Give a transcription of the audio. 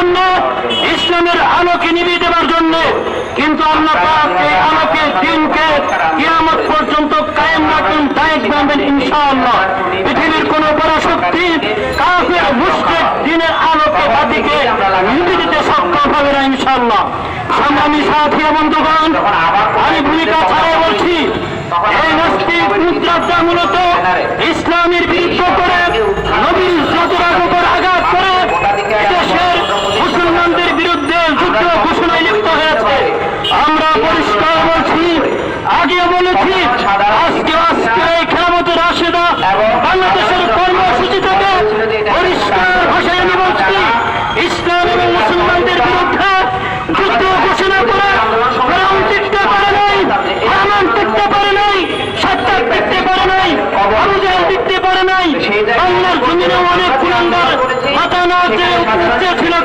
জন্য, ইসলামের আলোকে নিভিয়ে দেওয়ার জন্য। কিন্তু আল্লাহ পাক এই আলোকে দিনকে কিয়ামত পর্যন্ত কায়েম রাখবেন, থাকবেন ইনশাআল্লাহ। পৃথিবীর কোন পরাশক্তি কাফির মুশরিক দিনের আলোকে বাতিকে নিভিয়ে দিতে সক্ষম হবে না ইনশাআল্লাহ। সংগ্রামী সাথী বন্ধুগণ, আমি ভূমিকা ছাড়াই বলছি, এই নাস্তিক মুদ্রাটা মূলত ইসলামের বিরুদ্ধ করে